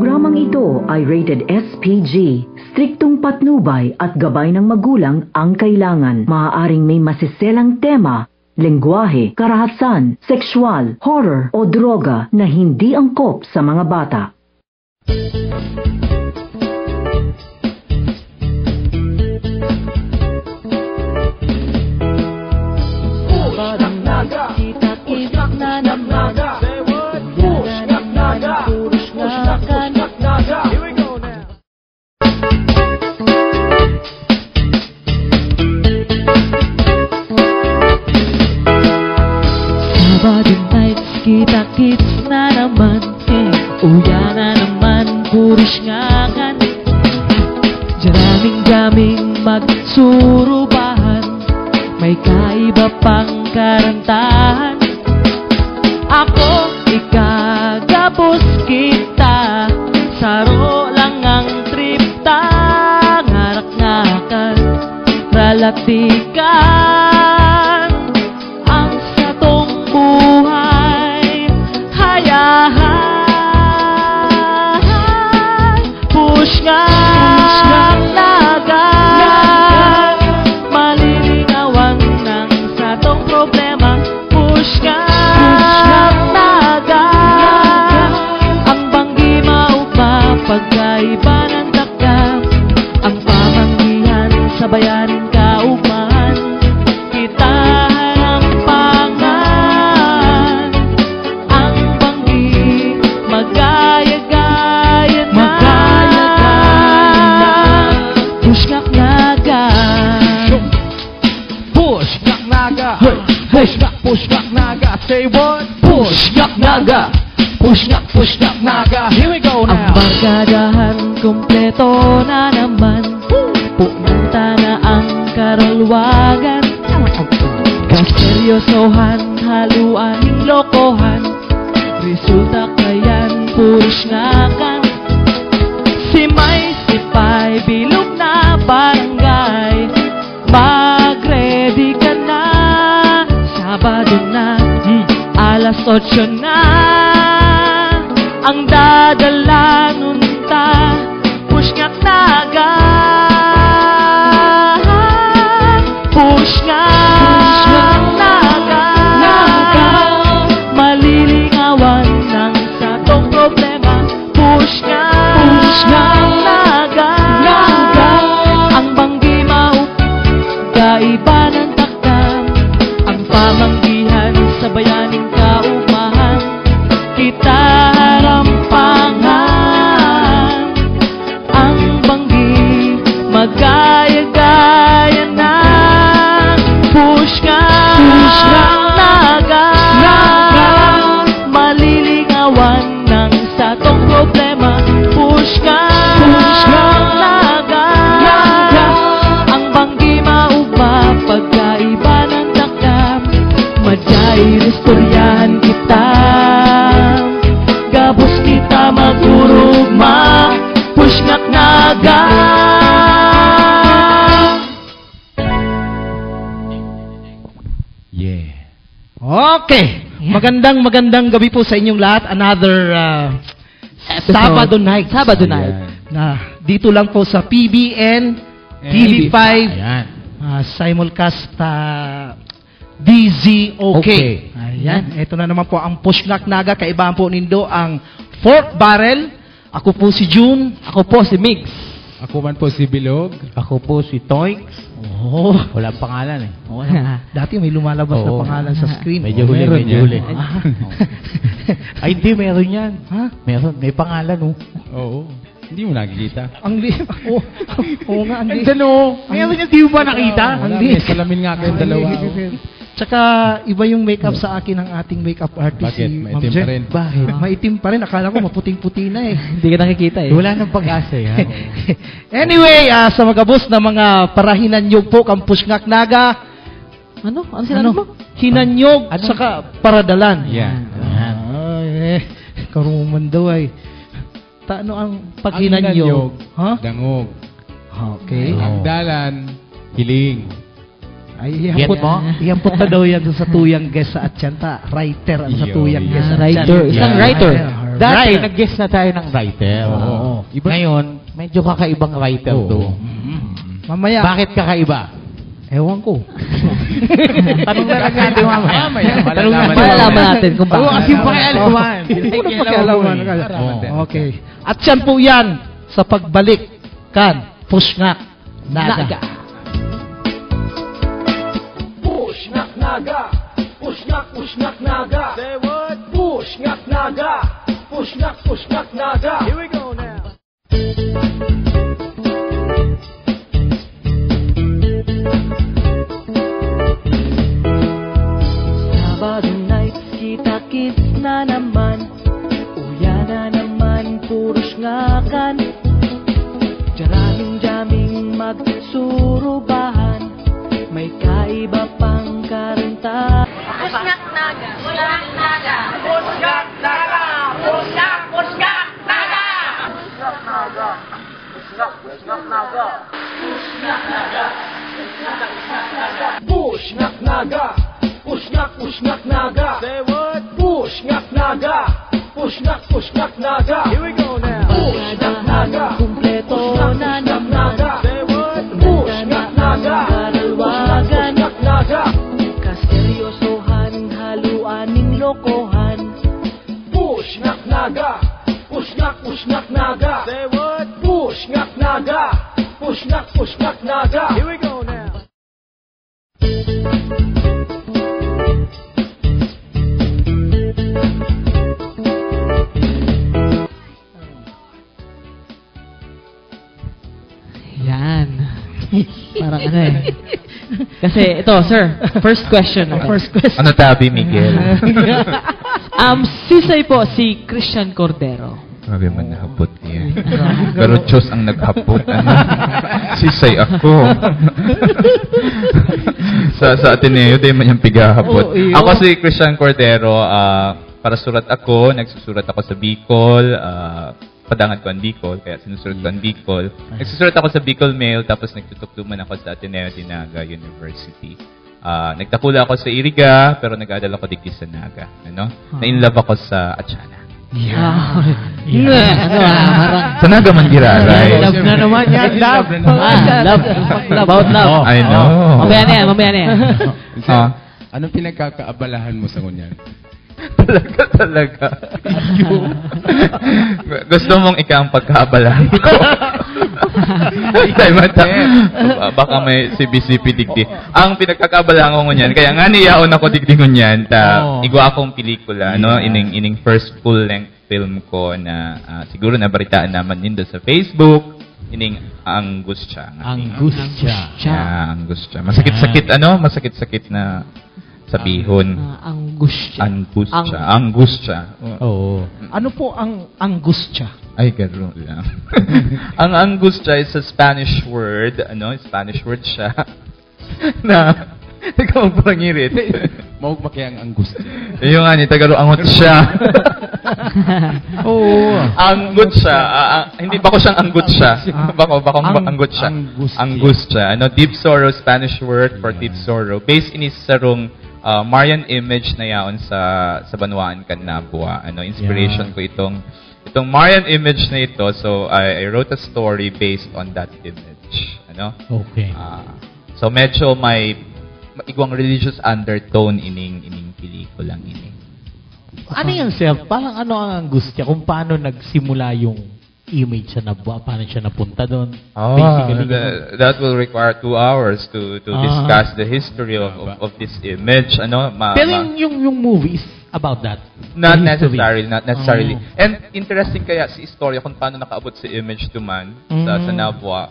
Programang ito ay rated SPG. Striktong patnubay at gabay ng magulang ang kailangan. Maaaring may masiselang tema, lengguwahe, karahasan, sexual, horror o droga na hindi angkop sa mga bata. Sabado night, kita-kits na naman, uya na naman, puris nga kan. Jaraming-jaming magsurubahan, may kaiba pang karantahan. Ako, ikagapos kita, saro lang ang trip ta, ngarak-ngakan, ralatikan. Ang satong buhay, hayahay, push nga naga, malilingawan ng satong problema, push nga naga. Ang banggi maupa, pagkaiba ng takda, ang pamanggihan sa bayaning kaupahan, kita harampangan. Ang banggi magaya-gaya na, push ngak naga, Push ngak naga, push ngak naga, say what? push ngak naga. Push ngak naga, here we go Ang now. barkadahan kompleto na naman, pumunta na ang karulwagan. Kaseryosohan, haluan, lokohan, resulta kayan, push ngakan. Si May, si Pai, bilog na barangay, mag-ready ka na. Sabado na, alas 8 na, ang dadala nunta, push ngak naga, push ngak naga, malilingawan ng satong problema, push ngak naga, ang banggi mau, kaiba ng takdam, ang pamanggihan sa bayaning kaupahan, kita harampangan. Ang banggi magaya-gaya na, push nga naga, malilingawan ng satong problema, push nga naga. Ang banggi maupa, pagkaiba ng takdam, madya'i istoryahan kita, gabos kita magurugma, push ngak naga. Yeah. Okay. Magandang gabi po sa inyong lahat. Another Sabado night. Sabado night. Na dito lang po sa PBN TV5 Ayan. simulcast DZOK. Okay. Ayan. Ito na naman po ang Push Ngak Naga. Kaibahan po nindo ang Fourth Barrel. Ako po si June. Ako po si Mix. Ako man po si Bilog. Ako po si Toynx. Oh. Wala pangalan eh. Dati may lumalabas na Oo. pangalan sa screen. Medyo huli, Meron medyo yan. huli. Ay, hindi, meron yan. Ha? Meron, may pangalan oh. Oo. Hindi mo nakikita. Ang Oo nga, ang Andyan oh. Meron yan, di mo ba nakita? Wala, Hindi. may salamin nga kayong dalawa. Tsaka iba yung makeup sa akin ng ating makeup artist. Bakit? Si Maitim Ma'am pa Jen. rin? Bakit? Maitim pa rin. Akala ko maputing-puti na eh. Hindi ka nakikita eh. Wala nang pag-asa yan. Anyway, sa mga boss na mga parahinanyog po, kang Push Ngak Naga. Ano? Ano sinabi mo? Hinanyog, Ano? saka paradalan. Yan. Ayan. Ay, karuman daw ay. Ano ang paghinanyog? Ha? Dangog. Okay. Ang dalan, hiling. Ay, Get mo? iyampot na daw yan sa tuyang guest sa Atyanta. Writer ang sa Yo, tuyang yo. guest sa Writer. Atyanta. Isang writer. Dati, nag-guess na tayo ng writer. Oo. Ngayon, medyo kakaibang writer to. Mamaya. Bakit kakaiba? Ewan ko. Tanong na lang natin mamaya. Malalaman natin kung Oo, bakit. kasi pakialaman. Pakialaman. Okay. At yan po yan sa pagbalik kan Pushngak Naga. Pushngak Naga. Pushngak Naga. Say what? Pushngak Naga. Pushngak Naga. Here we go now. Sabado night, kita-kits na naman. Uya na naman, puros ngakan. Jaraming-jaming magsurubahan. May kaiba pang karanta. Pushngak Naga. Pushngak Naga. Pushngak Naga. Pushngak Naga. Pushngak Naga. Pushngak Naga. Say what? Pushngak Naga. Pushngak Naga. Here we go now. Pushngak Naga. Kumpleto na naman. Say what? Pushngak Naga. Karalwagan. Pushngak Naga. Kaseryosohan, haluan ng lokohan. Pushngak Naga. Pushngak Naga. Say what? Pushngak Naga. Pushngak Naga. Here we go now. Yan. Parang ano eh. Kasi ito, sir, first question. First question. Ano tabi, Miguel? Sisay po si Christian Cordero. Grabe man nahapot niya. Pero Diyos ang naghapot. Ano? Sisay ako. sa Ateneo, di man yung pigahapot. Oo, iyo. Ako si Christian Cordero. Para surat ako, nagsusurat ako sa Bicol. Padangan ko ang Bicol, kaya sinusurat ko ang Bicol. Nagsusurat ako sa Bicol Mail, tapos nagtutuktuman ako sa Ateneo de Naga University. Nagtakula ako sa Iriga, pero nag-aadal ako digdi sa Naga. Ano? Na-inlove ako sa Achana. Sa Naga man giraray. Love na naman yan. Love. Love. About love. I know. Mamaya na yan, mamaya na yan. Anong pinagkakaabalahan mo sa kunyan? Talaga. Gusto mong ikaw ang pagkaabalahan ko. Baka may CBCP digdi. Ang pinagkakaabalahan ko ngunyan, kaya nga niyaon ako digdi ngunyan, igwa akong pelikula, no? Ining first full-length film ko na siguro nabaritaan naman nindo sa Facebook. Ining Angustia. Angustia. Masakit-sakit, masakit-sakit na sabihon. Angustia. Oo. Ano po ang angustia? Ay, gano'n lang. Ang angustia is a Spanish word. Spanish word siya. Na, ikaw ang pangirit. Maug makiyang angustia. Yung nga ni, Tagalo, angot siya. Oo. Anggot siya. Hindi ba ko siyang anggot siya? Baka anggot siya. Angustia. Deep sorrow, Spanish word for deep sorrow. Based in sarong Marian image na yaon sa Banwaan Canabua. Inspiration ko itong Marian image na ito. So I wrote a story based on that image. Okay. So medyo may igwang religious undertone ining pelikulang ini. Ano yung self? Parang ano ang angustia? Kung paano nagsimula yung image siya paano siya napunta doon? That will require 2 hours to discuss the history of this image. Pero yung movie is about that? Not necessarily. And interesting kaya si istorya kung paano nakaabot si image to man sa Nabwa.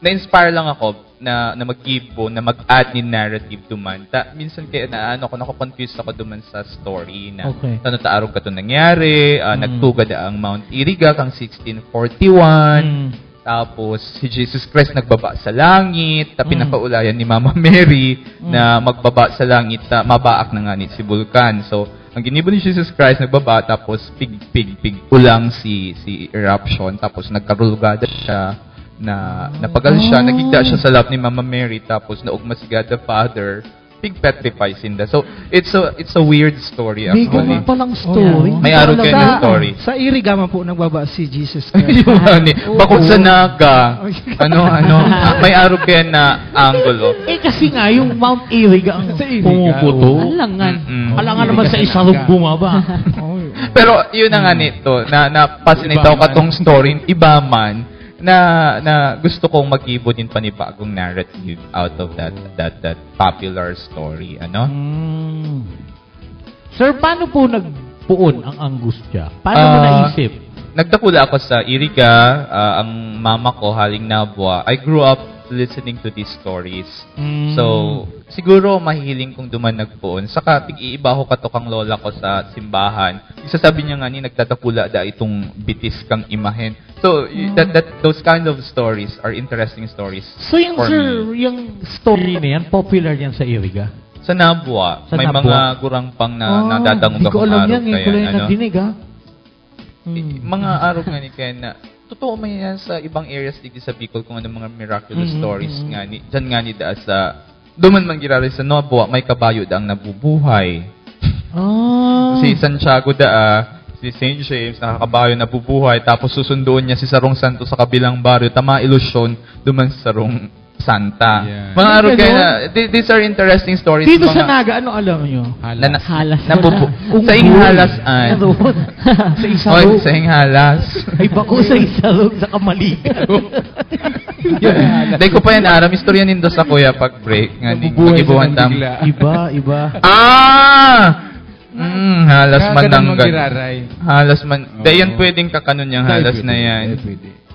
Na-inspire lang ako na mag-gibo, na mag-add ni narrative to man. Minsan kaya nako-confused ako duman sa story na taarog ka to nangyari, nagtugad ang Mount Iriga kang 1641, tapos si Jesus Christ nagbaba sa langit, pinakaulayan ni Mama Mary na magbaba sa langit, mabaak na nga ni si Vulcan. So, ang ginibo ni Jesus Christ nagbaba, tapos pig ulang si eruption, tapos nagkarulugada siya, na napagal siya, nagigda siya sa lap ni Mama Mary, tapos naugma si God the Father, pig petrifies in that. So, it's a weird story May actually. ganun palang story. May araw kayo na story. Sa Irigama po nagbaba si Jesus Yung Christ. bakod sa naga. May araw kayo na angulo. Kasi nga, yung Mount Iriga ang pumuputo. Alangan. Alangan naman sa isang bumaba. Pero yun na nga nito, na-fascinate ako katong story, iba man, na gusto kong mag-ibo din panibagong narrative out of that popular story. Sir, paano po nagpuon ang angustia? Paano mo naisip? Nagdakula ako sa Iriga, ang mama ko haling Nabwa. I grew up listening to these stories. So, siguro mahihiling kong duman nagpuon. Saka, tig-iiba ko katukang lola ko sa simbahan. Isasabi niya nga ni, nagtatakula da itong bitis kang imahen. So, those kind of stories are interesting stories. So, yung sir, yung story na yan, popular yan sa Iriga? Sa Nabwa. May mga gurang pang na nadadangog akong araw. Hindi ko alam yan. Hindi ko lang nadinig, ha? Mga araw nga ni Ken na totoo man yan sa ibang areas dito sa Bicol kung ano mga miraculous stories nga ni dyan nga ni da sa duman man girari sa Nabwa may kabayo da ang nabubuhay. Si Santiago si St. James nakakabayo nabubuhay tapos susunduin niya si Sarong Santo sa kabilang baryo tama ilusyon duman sa Sarong Santa. Yeah. Mga araw kayo na, these are interesting stories. Dito sa Naga, ano alam nyo? Halas. Sa Inghalas. Sa Isarog. Sa Inghalas. Ay, bako sa Isarog, sa Kamalikan. Dahil ko pa yan, aram, istorya nindo sa kuya pag break. Mag-ibuhan tam. Iba. Halas man ng halas man. Dahil yan pwedeng kakanon yung halas na yan.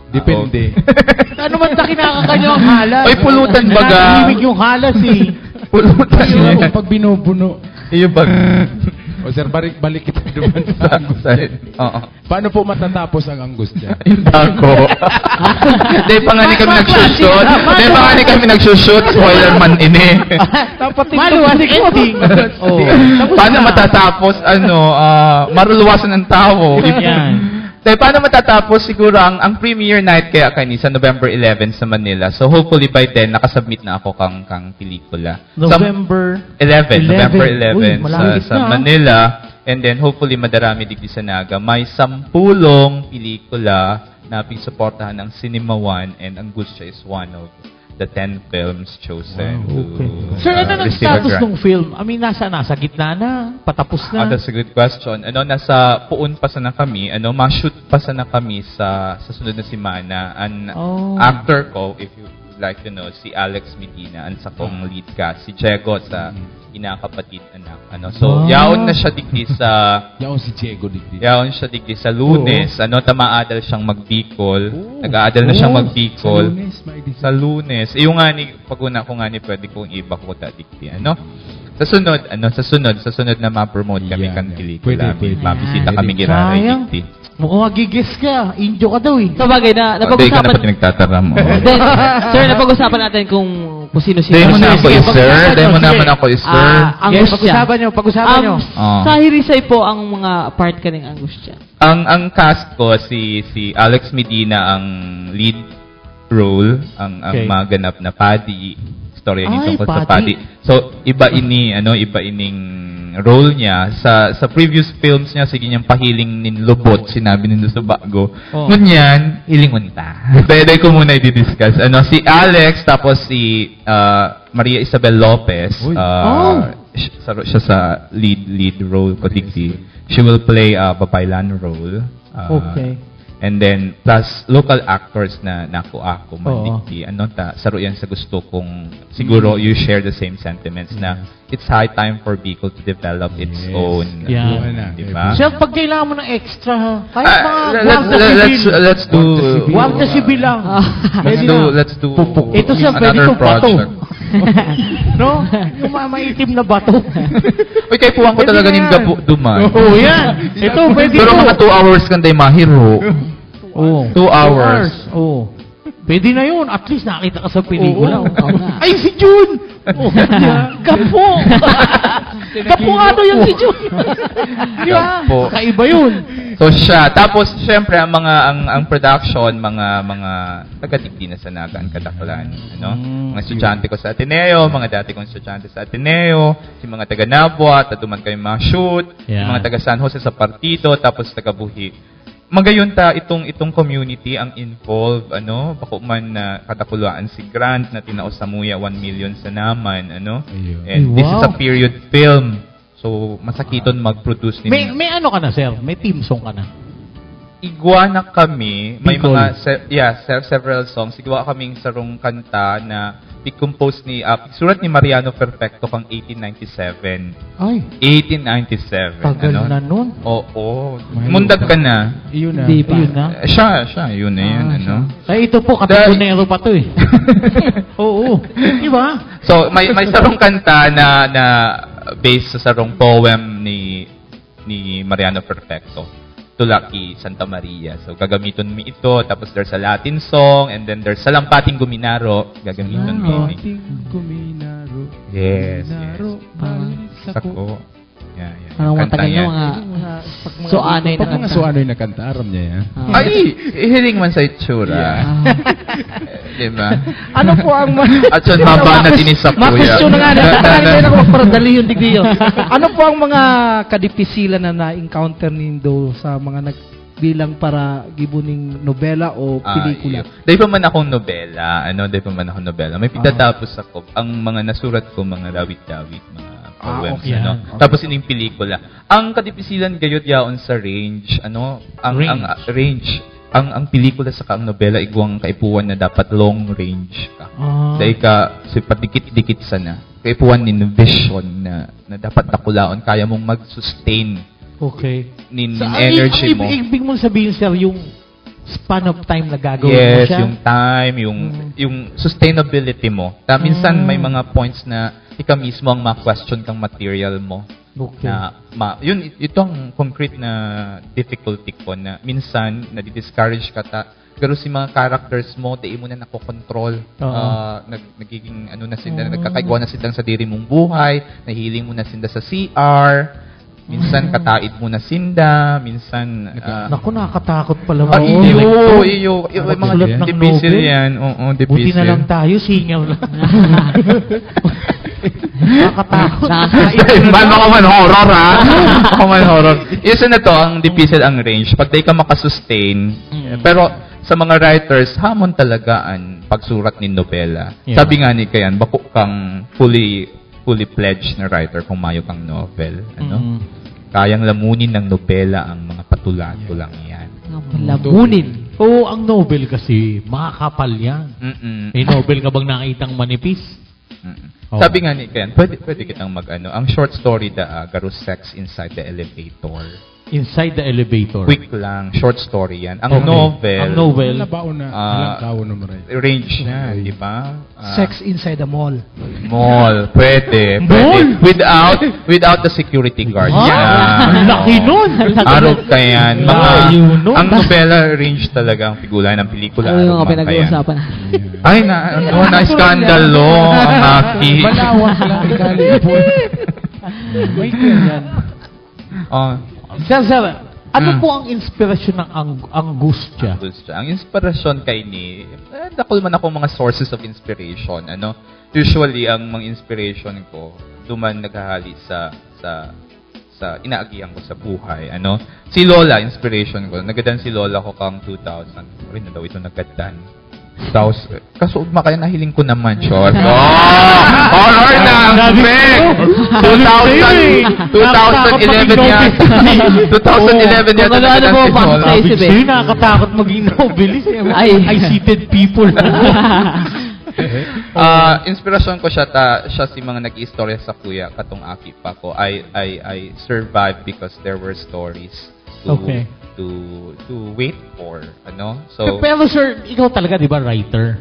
Depende. Ano man ta kinakakanyo ang halas? Ay, pulutan baga. Nakahimig yung halas eh. Pulutan Yung pag binubuno. Iyo pag... O sir, balik kita naman sa angustia. Paano po matatapos ang angustia? Yung dako. Dahil pa nga ni kami nagsushoot. Dahil pa nga ni kami nagsushoot. Spoiler man ini. Maluwasig ending. Paano matatapos? Maruluwasan ng tao. Yan. Dahil paano matatapos siguro ang premiere night kaya sa November 11 sa Manila. So hopefully by then nakasubmit na ako kang pelikula. November 11 Uy, sa Manila. And then hopefully madarami digdi sa Naga. May 10 pelikula na pisuportahan ng Cinema One and Angustia is one of the 10 films chosen to Sir, ano ang receive a status grant. ng film? I mean, nasa gitna na? Patapos na? That's a good question. Nasa puon pa sana kami. Ma-shoot pa sana kami sa sunod na semana. An actor ko, if you like to know, si Alex Medina, ang sa kong lead cast. Si Diego sa inakapatid anak. Yaon na siya digdi sa... Yaon si Diego digdi. Yaon siya digdi sa Lunes. Tamaadal siyang magbikol. Nag-aadal na siyang magbikol. Sa Lunes. Yung nga ni, pag-una ko nga ni, pwede kong iba ko digdi. Sa sunod na ma-promote kami kang pelikula. Mabisita kami giraray digdi. Mukhang magigis ka. Indio ka daw eh. Sabagay na, Hindi ka na napag-usapan... pati nagtatara mo. Then, sir, napag-usapan natin kung sino-sino. Dahil mo na ako sir. Dahil mo naman ako sir. Pag-usapan nyo. Sa Hirisay po ang mga part ka ng Angustia. Ang cast ko, si Alex Medina ang lead role, ang maganap na Paddy. Storya niya tungkol sa Paddy. So, iba ining role niya sa previous films niya, sige niyang pahiling nin lubot, sinabi nindo sa bago. Ngunyan, hiling unta. Dahil ko muna i-discuss. Si Alex, tapos si Maria Isabel Lopez. Siya sa lead role ko digdi. She will play a babaylan role. And then, plus local actors na ako mandigdi. Saro yan sa gusto kong, siguro you share the same sentiments na it's high time for Bicol to develop its own. Diba? Siya, pag kailangan mo ng extra, ha? Kahit mga let's do Guarda Civil lang. Let's do ito siya, pwede another itong bato. project. No? Yung maitim na bato. Uy, kay puwang ko talaga nin duman. Yan. Ito, pwede pero ito. mga 2 hours kanday mahiro. 2 hours. Pwede na yun. At least nakita ka sa pelikula. Ay, si June! Gapo! Gapo nga yan si June. Gapo. Kakaiba yun. So siya. Tapos syempre ang production, mga taga-digdi na sa Naga ang Kadaklan, ano? Mga estudyante ko sa Ateneo, mga dati kong estudyante sa Ateneo, yung mga taga Nabua, taduman kayo mga shoot, yung mga taga San Jose sa Partido, tapos taga Buhi. Magayon ta itong community ang involved, ano? Bako man na katakuluan si Grant na tinaos sa Muya 1 million sa naman, ano? And this is a period film. So masakiton mag-produce ni. May ano ka na, sir? May team song ka na? Igwa na kami, may Bicol. several songs. Igwa kaming sarong kanta na i-compose ni surat ni Mariano Perfecto kang 1897. Ay, 1897. tagal ano? na nun. Oo. Mundag ka na. Iyon na. Hindi pa. Yun na. Siya, yun na yun, ano? Ay, ito po, katapunero pa to eh. Oo. Di ba? So, may sarong kanta na based sa sarong poem ni Mariano Perfecto. Tulaki Santa Maria. So, gagamiton mi ito. Tapos, there's a Latin song. And then, there's Salampating Guminaro. Gagamiton mi. Salampating Guminaro. Yes. Sako. Parang matagal na mga suanay na Pag mga suanay na kanta, aram niya yan. Ay! Hiling man sa itsura. Diba? Ano po ang At yun, maba na tinis sa kuya. Ma-question na nga na. Hindi na ako magparadali yung digdi yun. Ano po ang mga kadipisilan na na-encounter nindo sa mga bilang para gibuning nobela o pelikula? Dahil pa man akong nobela. May pagtatapos ako. Ang mga nasurat ko, mga dawit-dawit, mga poems, okay. ano. Okay. Tapos ining pelikula. Ang kadipisilan gayot yaon sa range, ano, ang range. Ang pelikula sa ang nobela igwang kaipuan na dapat long range ka. Dahil ka si padikit-dikit sana. Kaipuan ni vision na dapat nakulaon kaya mong mag-sustain. Okay. Nin energy mo. Ibig mong sabihin, sir, yung span of time na gagawin mo yes, siya? yung time, yung sustainability mo. Minsan may mga points na ikaw mismo ang ma-question kang material mo. Okay. Na, ito ang concrete na difficulty ko na minsan nadi-discourage ka pero si mga characters mo, di mo na nakokontrol. Nagiging na sila, nagkakaigwa na sila sa diri mong buhay, nahiling mo na sila sa CR. Minsan kataid mo na sinda, minsan naku, nakakatakot pala. Iyo, mga difficile yan. Oo, difficile. Buti na lang tayo, singaw lang. Nakakatakot. Baka man horror, ha? Baka man horror. Isa na to, ang difficile ang range. Pag di ka makasustain, pero sa mga writers, hamon talaga ang pagsurat ni nobela. Yeah. Sabi nga ni Kayan, bako kang fully pledged na writer kung mayo kang novel. Ano? Kayang lamunin ng nobela ang mga patula-tulang yan. Lamunin? Oo, ang novel kasi, makakapal yan. May novel ka bang nakitang manipis? Sabi nga ni Ken, pwede kitang ang short story Garo Sex Inside the Elevator. Inside the Elevator? Quick lang, short story yan. Ang novel, range na, di ba? Sex Inside the Mall. Pwede. Without the security guard. Ang laki nun! Arog ka yan. Ang novela range talaga ang figura ng pelikula. Ano yung pinag-uusapan? Ay, na-skandalo ang aki. Malawak lang ikali po. May ganyan. Sir, ano po ang inspirasyon ng angustia? Ang inspirasyon kay ni, dakol man ako mga sources of inspiration. Usually, ang mga inspiration ko, duman naghahali sa inaagihan ko sa buhay. Si Lola, inspiration ko. Nagadan si Lola ko kang 2000. Rin na daw ito nagadan. Kaso makayan nahiling ko naman, short. Horror na! 2011 yata. 2011 yata nagadan si Lola. Hindi nakakatakot maging novelist. I seated people. Inspirasyon ko siya si mga nag-istorya sa kuya katong aki pa ko. I survived because there were stories to wait for, So pero sir, ikaw talaga 'di ba writer?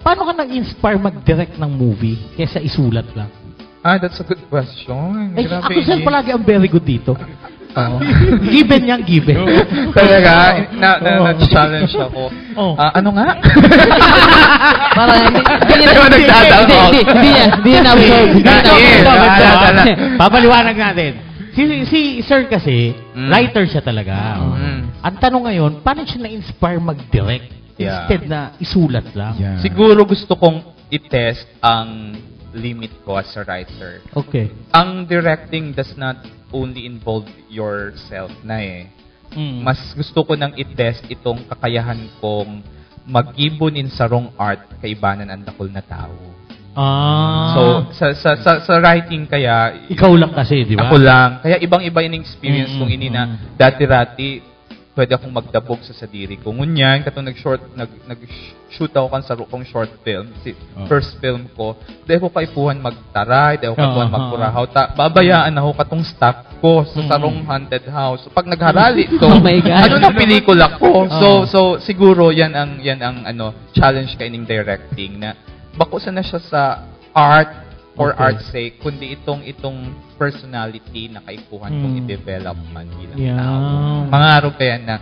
Paano ka nag-inspire mag-direct ng movie kaysa isulat lang? That's a good question. Ako sir palagi ang very good dito. Given yan, given. Talaga, na-challenge ako. Ano nga? Parang hindi na papaliwanag natin. Si Sir kasi, writer siya talaga. Ang tanong ngayon, paano siya na-inspire mag-direct Yeah. instead na isulat lang? Yeah. Siguro gusto kong i-test ang limit ko as a writer. Okay. Ang directing does not only involve yourself na eh. Mas gusto ko nang i-test itong kakayahan kong mag-ibunin sa wrong art kaibanan ang dakol na tao. So, sa writing kaya... Ikaw lang kasi, di ba? Ako lang. Kaya ibang-iba yung experience kong ini na dati-rati pwede akong magdabog sa sadiri ko. Ngunyan, katong nag-shoot ako kan sa kong short film, first film ko, dahil ko kaipuhan magtaray, dahil ko kaipuhan magpurahaw. Babayaan ako katong staff ko sa sarong haunted house. So, pag nagharali to, ano na pelikula ko? So siguro yan ang challenge kay ning directing na bako na siya sa art for art's sake, kundi itong personality na kaipuhan kong i-develop man bilang tao. Mangarap kaya na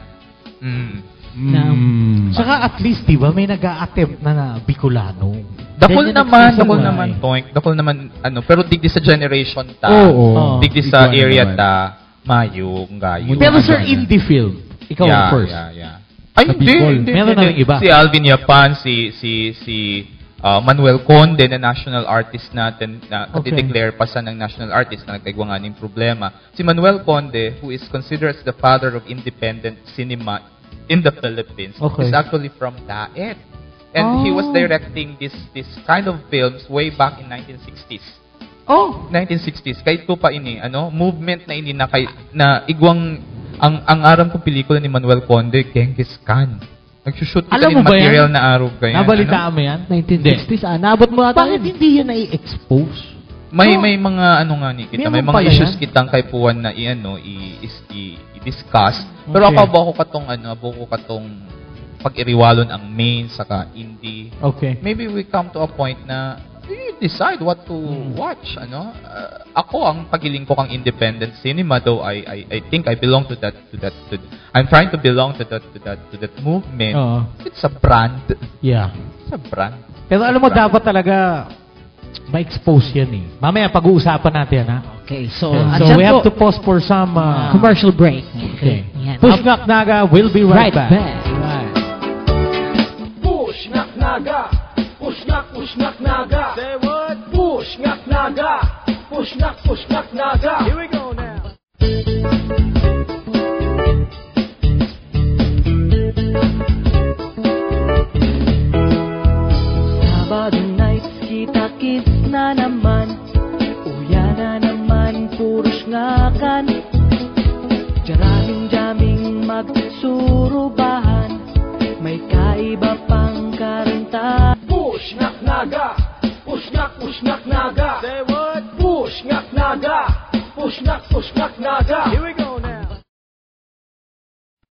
Saka at least, di ba, may nag-a-attempt na Bicolano. Dakol naman, pero digdi sa generation ta. Digdi sa area ta, mayong gayo. Pero sir, indie film. Ikaw ang first. Ay, hindi. Meron na rin iba. Si Alvin Yapan, si Manuel Conde na national artist natin na declare pa sa ng national artist na nagkaigwa nga ng problema. Si Manuel Conde, who is considered as the father of independent cinema in the Philippines, is actually from Daet. And he was directing this kind of films way back in 1960s. 1960s. Kahit ko pa ini, movement na ini na igwang ang aram kong pelikula ni Manuel Conde, Genghis Khan. Nagsushoot kita ng material na araw kaya. Nabalitaan mo yan? 1960s, nabot mo ata. Bakit hindi yan na-i-expose? May mga kita, may mga issues kitang kaipuan na i-discuss. Pero ako katong pag-iriwalon ang main saka indie. Maybe we come to a point na you decide what to watch, ako ang pagiling ko kang independent cinema, though I think I belong to that I'm trying to belong to that movement. It's a brand. Yeah. It's a brand. Pero alam mo, dapat talaga ma-expose yan eh. Mamaya pag-uusapan natin, ha? Okay, so we have to pause for some commercial break. Okay. Push Ngak Naga, we'll be right back. Push Ngak Naga. Push Ngak Naga. Say what? Push Ngak Naga. Push Ngak Naga. Here we go now. Sabado nights, kita-kits na naman. Uya na naman, puros ngakan. Jaraming-jaming magsurubahan. May kaiba pang karanta. Push Ngak Naga. Push Ngak Naga. Say what? Push Ngak Naga. Push Ngak Naga. Here we go.